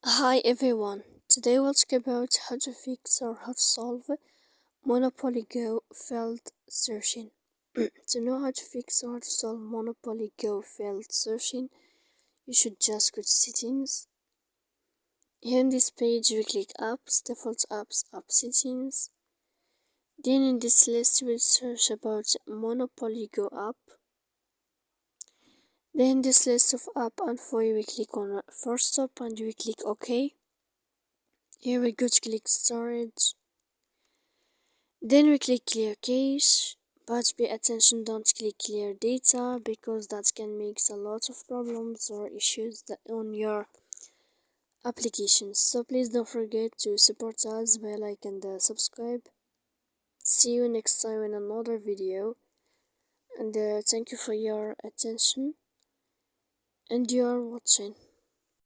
Hi everyone, today we'll talk about how to fix or how to solve Monopoly Go failed searching. To know how to fix or how to solve Monopoly Go failed searching, you should just go to settings. Here in this page we click apps, default apps, app settings. Then in this list we'll search about Monopoly Go app. Then in this list of app info we click on first stop and we click OK. Here we go to click storage. Then we click clear cache, but pay attention, don't click clear data because that can make a lot of problems or issues on your applications. So please don't forget to support us by like and subscribe. See you next time in another video, and thank you for your attention and your watching.